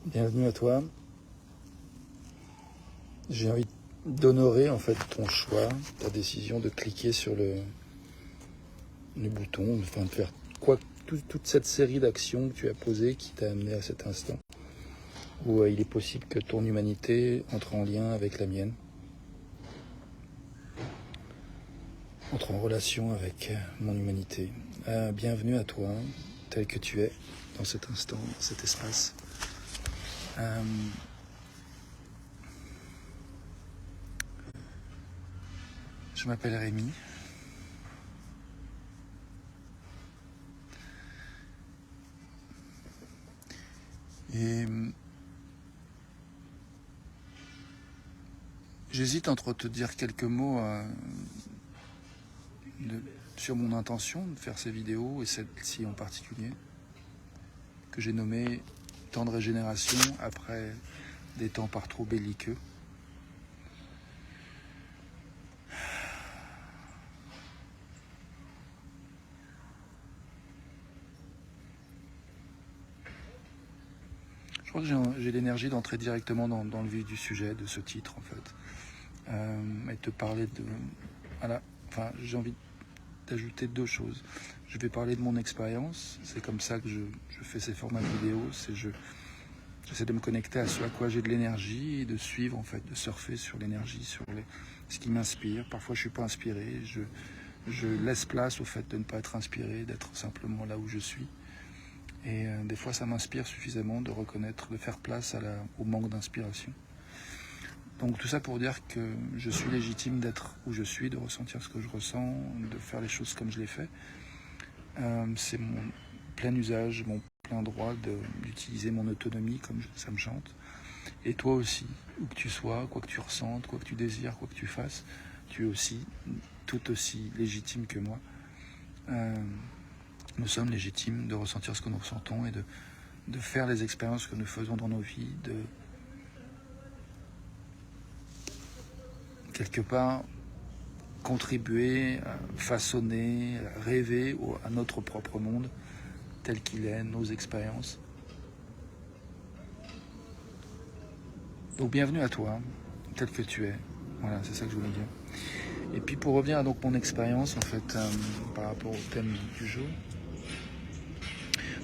Bienvenue à toi. J'ai envie d'honorer en fait ton choix, ta décision de cliquer sur le bouton, enfin de faire toute cette série d'actions que tu as posées qui t'a amené à cet instant où il est possible que ton humanité entre en lien avec la mienne, entre en relation avec mon humanité. Bienvenue à toi, tel que tu es dans cet instant, dans cet espace. Je m'appelle Rémi. Et j'hésite entre te dire quelques mots sur mon intention de faire ces vidéos, et celle-ci en particulier, que j'ai nommée « Temps de régénération après des temps par trop belliqueux ». Je crois que j'ai l'énergie d'entrer directement dans le vif du sujet de ce titre, en fait. Et te parler de... Voilà, enfin, j'ai envie d'ajouter deux choses. Je vais parler de mon expérience, c'est comme ça que je fais ces formats de vidéos, j'essaie de me connecter à ce à quoi j'ai de l'énergie et de suivre, en fait, de surfer sur l'énergie, sur ce qui m'inspire. Parfois je ne suis pas inspiré, je laisse place au fait de ne pas être inspiré, d'être simplement là où je suis. Et des fois ça m'inspire suffisamment de reconnaître, de faire place au manque d'inspiration. Donc tout ça pour dire que je suis légitime d'être où je suis, de ressentir ce que je ressens, de faire les choses comme je les fais. C'est mon plein usage, mon plein droit d'utiliser mon autonomie comme ça me chante. Et toi aussi, où que tu sois, quoi que tu ressentes, quoi que tu désires, quoi que tu fasses, tu es aussi, tout aussi légitime que moi. Nous sommes légitimes de ressentir ce que nous ressentons et de faire les expériences que nous faisons dans nos vies, de quelque part contribuer, façonner, rêver à notre propre monde tel qu'il est, nos expériences. Donc bienvenue à toi, tel que tu es. Voilà, c'est ça que je voulais dire. Et puis pour revenir à donc mon expérience en fait par rapport au thème du jour.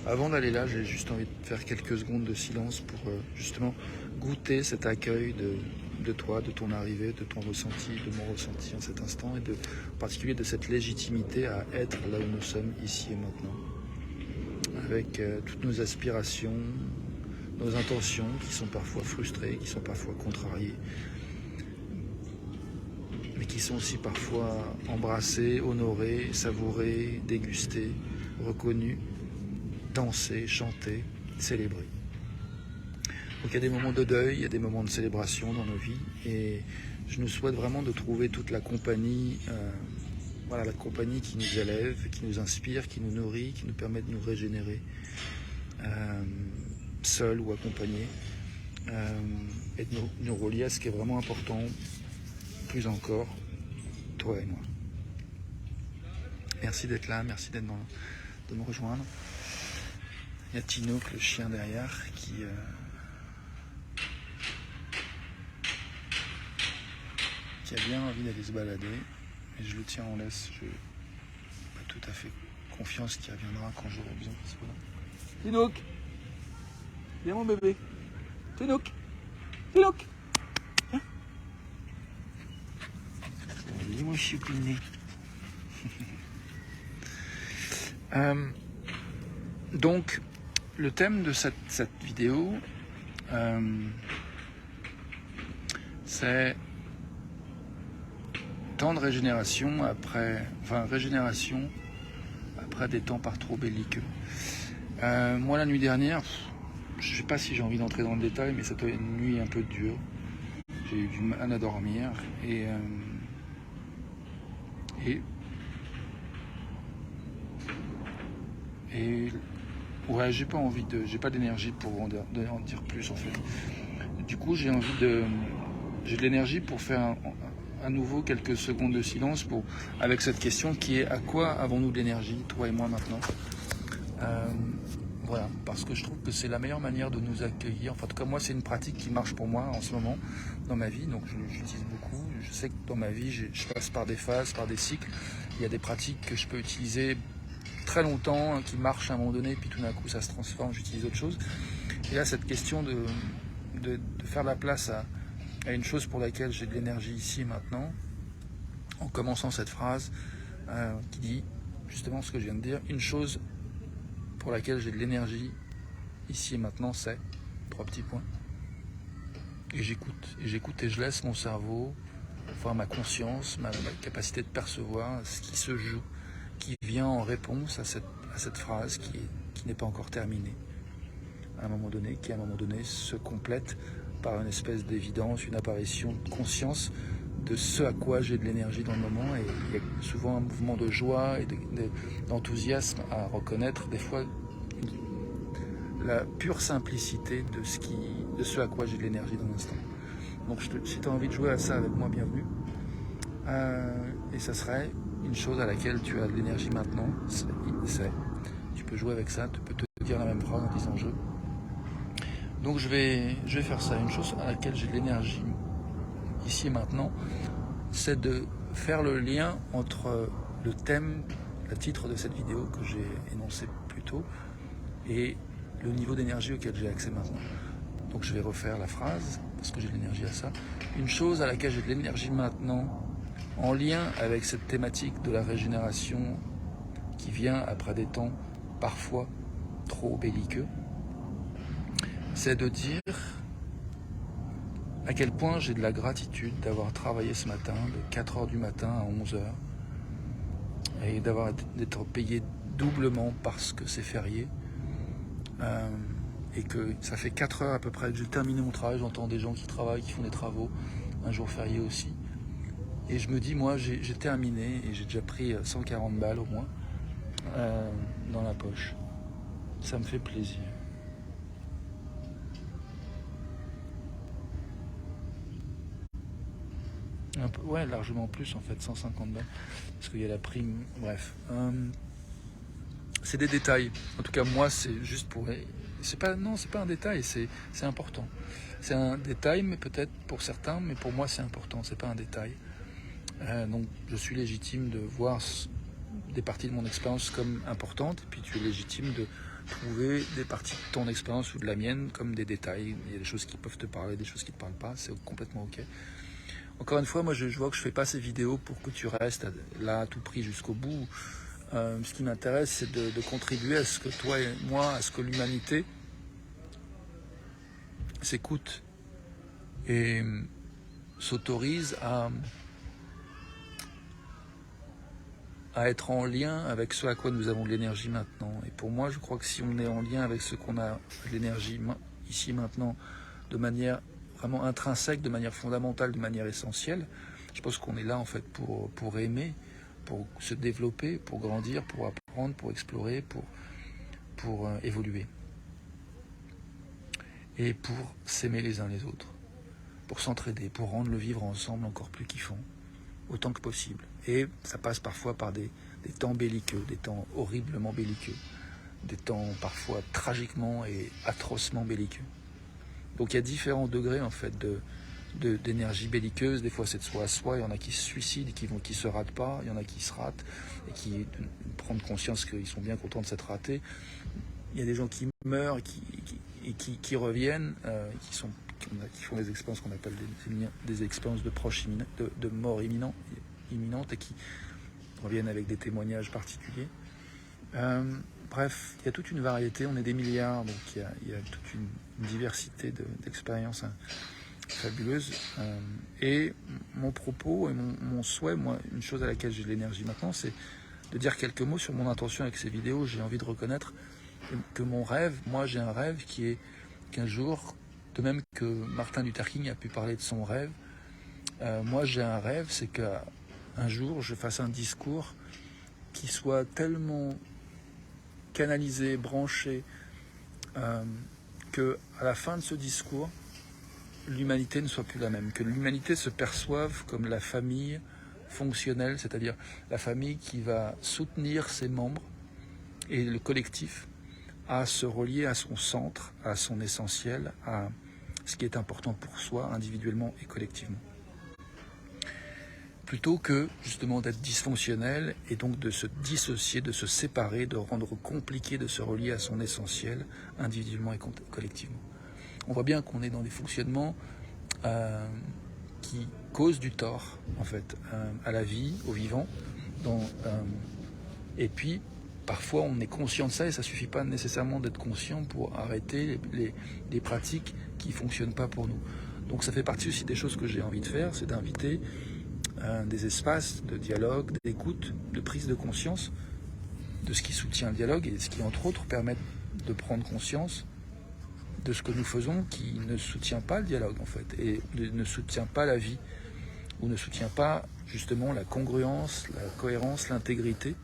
Avant d'aller là, j'ai juste envie de faire quelques secondes de silence pour justement goûter cet accueil de toi, de ton arrivée, de ton ressenti, de mon ressenti en cet instant, et en particulier de cette légitimité à être là où nous sommes, ici et maintenant, avec toutes nos aspirations, nos intentions qui sont parfois frustrées, qui sont parfois contrariées, mais qui sont aussi parfois embrassées, honorées, savourées, dégustées, reconnues, dansées, chantées, célébrées. Donc il y a des moments de deuil, il y a des moments de célébration dans nos vies, et je nous souhaite vraiment de trouver toute la compagnie, la compagnie qui nous élève, qui nous inspire, qui nous nourrit, qui nous permet de nous régénérer, seul ou accompagné, et de nous relier à ce qui est vraiment important, plus encore, toi et moi. Merci d'être là, merci de me rejoindre. Il y a Tinoc, le chien derrière, qui a bien envie d'aller se balader, et je le tiens en laisse. Je n'ai pas tout à fait confiance qu'il reviendra quand j'aurai besoin qu'il soit là. Tinoc, viens mon bébé. Tinoc, Tinoc, viens. Allez mon choupinet. Donc, le thème de cette vidéo, c'est temps de régénération après des temps par trop belliqueux. Moi, la nuit dernière, je ne sais pas si j'ai envie d'entrer dans le détail, mais c'était une nuit un peu dure. J'ai eu du mal à dormir et ouais, j'ai pas d'énergie pour en dire plus en fait. Du coup, j'ai de l'énergie pour faire à nouveau quelques secondes de silence avec cette question qui est: à quoi avons-nous de l'énergie, toi et moi maintenant? Voilà, parce que je trouve que c'est la meilleure manière de nous accueillir. Enfin, en tout cas, moi, c'est une pratique qui marche pour moi en ce moment dans ma vie, donc je l'utilise beaucoup. Je sais que dans ma vie, je passe par des phases, par des cycles. Il y a des pratiques que je peux utiliser très longtemps, qui marchent à un moment donné, puis tout d'un coup, ça se transforme, j'utilise autre chose. Et là, cette question de faire la place à une chose pour laquelle j'ai de l'énergie ici et maintenant, en commençant cette phrase qui dit justement ce que je viens de dire, une chose pour laquelle j'ai de l'énergie ici et maintenant, c'est 3 petits points. Et j'écoute et je laisse mon cerveau, enfin ma conscience, ma capacité de percevoir ce qui se joue, qui vient en réponse à cette phrase qui n'est pas encore terminée, à un moment donné, qui à un moment donné se complète par une espèce d'évidence, une apparition de conscience de ce à quoi j'ai de l'énergie dans le moment. Et il y a souvent un mouvement de joie et d'enthousiasme à reconnaître, des fois la pure simplicité de ce à quoi j'ai de l'énergie dans l'instant. Donc si tu as envie de jouer à ça avec moi, bienvenue. Et ça serait une chose à laquelle tu as de l'énergie maintenant, tu peux jouer avec ça, tu peux te dire la même phrase en disant je. Donc je vais faire ça, une chose à laquelle j'ai de l'énergie ici et maintenant, c'est de faire le lien entre le thème, le titre de cette vidéo que j'ai énoncé plus tôt, et le niveau d'énergie auquel j'ai accès maintenant. Donc je vais refaire la phrase, parce que j'ai de l'énergie à ça. Une chose à laquelle j'ai de l'énergie maintenant, en lien avec cette thématique de la régénération qui vient après des temps parfois trop belliqueux, c'est de dire à quel point j'ai de la gratitude d'avoir travaillé ce matin de 4h du matin à 11h et d'être payé doublement parce que c'est férié. Et que ça fait 4 heures à peu près que j'ai terminé mon travail, j'entends des gens qui travaillent, qui font des travaux, un jour férié aussi. Et je me dis, moi j'ai terminé et j'ai déjà pris 140 balles au moins dans la poche. Ça me fait plaisir. Ouais, largement plus en fait, 150 balles, parce qu'il y a la prime, bref. C'est des détails. En tout cas, moi, c'est juste pour... c'est pas un détail, c'est important. C'est un détail, mais peut-être pour certains, mais pour moi, c'est important, c'est pas un détail. Donc, je suis légitime de voir des parties de mon expérience comme importantes, et puis tu es légitime de trouver des parties de ton expérience ou de la mienne comme des détails. Il y a des choses qui peuvent te parler, des choses qui ne te parlent pas, c'est complètement ok. Encore une fois, moi je vois que je fais pas ces vidéos pour que tu restes là à tout prix jusqu'au bout. Ce qui m'intéresse, c'est de contribuer à ce que toi et moi, à ce que l'humanité s'écoute et s'autorise à être en lien avec ce à quoi nous avons de l'énergie maintenant. Et pour moi, je crois que si on est en lien avec ce qu'on a de l'énergie ici maintenant, de manière vraiment intrinsèque, de manière fondamentale, de manière essentielle, je pense qu'on est là en fait pour aimer, pour se développer, pour grandir, pour apprendre, pour explorer, pour évoluer. Et pour s'aimer les uns les autres, pour s'entraider, pour rendre le vivre ensemble encore plus kiffant, autant que possible. Et ça passe parfois par des temps belliqueux, des temps horriblement belliqueux, des temps parfois tragiquement et atrocement belliqueux. Donc il y a différents degrés en fait d'énergie belliqueuse. Des fois c'est de soi à soi, il y en a qui se suicident, qui se ratent pas, il y en a qui se ratent et qui prennent conscience qu'ils sont bien contents de s'être ratés. Il y a des gens qui meurent et qui reviennent, qui font des expériences qu'on appelle des expériences de proche de mort imminente et qui reviennent avec des témoignages particuliers. Bref, il y a toute une variété, on est des milliards, donc il y a toute une diversité d'expériences fabuleuses. Et mon propos et mon souhait, moi, une chose à laquelle j'ai de l'énergie maintenant, c'est de dire quelques mots sur mon intention avec ces vidéos. J'ai envie de reconnaître que mon rêve, moi j'ai un rêve qui est qu'un jour, de même que Martin Luther King a pu parler de son rêve, moi j'ai un rêve, c'est qu'un jour je fasse un discours qui soit tellement canalisé, branché, que à la fin de ce discours, l'humanité ne soit plus la même, que l'humanité se perçoive comme la famille fonctionnelle, c'est-à-dire la famille qui va soutenir ses membres et le collectif à se relier à son centre, à son essentiel, à ce qui est important pour soi, individuellement et collectivement. Plutôt que justement d'être dysfonctionnel et donc de se dissocier, de se séparer, de rendre compliqué de se relier à son essentiel, individuellement et collectivement. On voit bien qu'on est dans des fonctionnements qui causent du tort, en fait, à la vie, au vivant. Et puis, parfois, on est conscient de ça et ça ne suffit pas nécessairement d'être conscient pour arrêter les pratiques qui ne fonctionnent pas pour nous. Donc ça fait partie aussi des choses que j'ai envie de faire, c'est d'inviter des espaces de dialogue, d'écoute, de prise de conscience de ce qui soutient le dialogue et ce qui, entre autres, permet de prendre conscience de ce que nous faisons qui ne soutient pas le dialogue, en fait, et ne soutient pas la vie, ou ne soutient pas, justement, la congruence, la cohérence, l'intégrité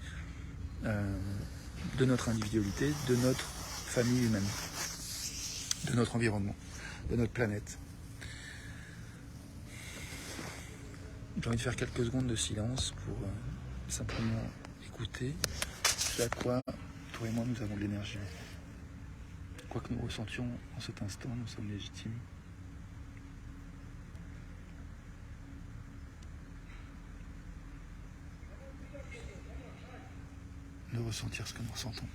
de notre individualité, de notre famille humaine, de notre environnement, de notre planète. J'ai envie de faire quelques secondes de silence pour simplement écouter ce à quoi toi et moi nous avons de l'énergie. Quoi que nous ressentions en cet instant, nous sommes légitimes. De ressentir ce que nous ressentons.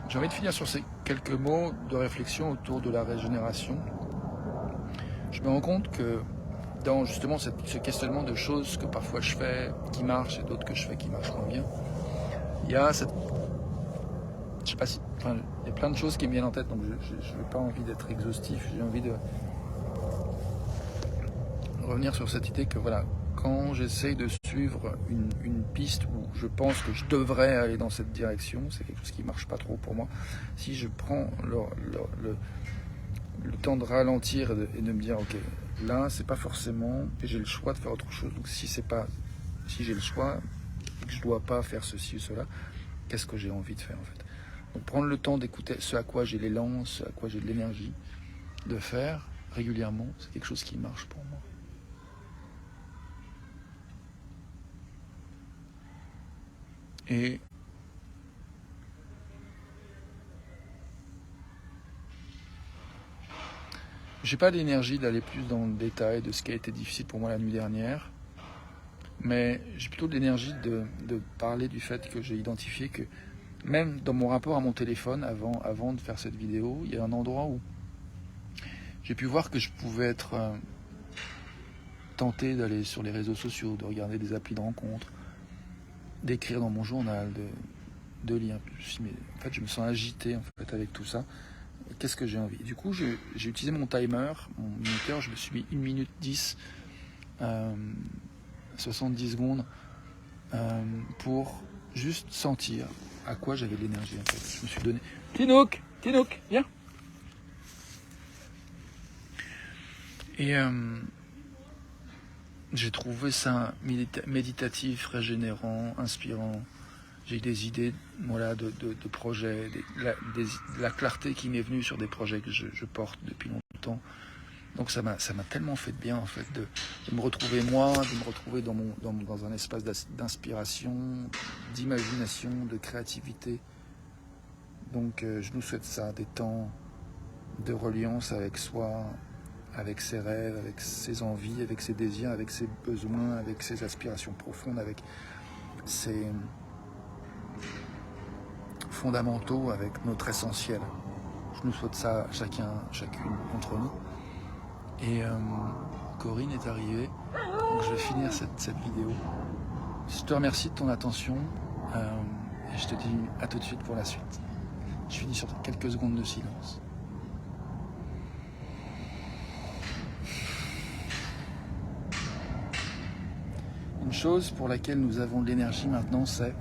J'ai envie de finir sur ces quelques mots de réflexion autour de la régénération. Je me rends compte que dans justement ce questionnement de choses que parfois je fais qui marchent et d'autres que je fais qui marchent moins bien, il y a cette... Je sais pas si... Enfin, il y a plein de choses qui me viennent en tête, donc je n'ai pas envie d'être exhaustif, j'ai envie de revenir sur cette idée que voilà, quand j'essaye de suivre une piste où je pense que je devrais aller dans cette direction, c'est quelque chose qui ne marche pas trop pour moi. Si je prends le temps de ralentir et de me dire, ok, là, c'est pas forcément, et j'ai le choix de faire autre chose. Donc si j'ai le choix et que je dois pas faire ceci ou cela, qu'est-ce que j'ai envie de faire en fait? Donc prendre le temps d'écouter ce à quoi j'ai l'élan, ce à quoi j'ai de l'énergie de faire régulièrement, c'est quelque chose qui marche pour moi. Et j'ai pas d'énergie d'aller plus dans le détail de ce qui a été difficile pour moi la nuit dernière, mais j'ai plutôt de l'énergie de parler du fait que j'ai identifié que même dans mon rapport à mon téléphone, avant de faire cette vidéo, il y a un endroit où j'ai pu voir que je pouvais être tenté d'aller sur les réseaux sociaux, de regarder des applis de rencontres, d'écrire dans mon journal, de lire. Mais en fait, je me sens agité en fait, avec tout ça. Qu'est-ce que j'ai envie? Du coup, j'ai utilisé mon timer, mon minuteur, je me suis mis 1 minute 10, 70 secondes, pour juste sentir à quoi j'avais de l'énergie. En fait. Je me suis donné... Tinouk, viens. Et j'ai trouvé ça méditatif, régénérant, inspirant. J'ai eu des idées voilà, de projets, de la clarté qui m'est venue sur des projets que je porte depuis longtemps. Donc ça m'a tellement fait de bien en fait, de me retrouver moi, de me retrouver dans un espace d'inspiration, d'imagination, de créativité. Donc je nous souhaite ça, des temps de reliance avec soi, avec ses rêves, avec ses envies, avec ses désirs, avec ses besoins, avec ses aspirations profondes, avec ses fondamentaux, avec notre essentiel. Je nous souhaite ça chacune d'entre nous. Et Corinne est arrivée, donc je vais finir cette vidéo. Je te remercie de ton attention et je te dis à tout de suite pour la suite. Je finis sur quelques secondes de silence. Une chose pour laquelle nous avons de l'énergie maintenant, c'est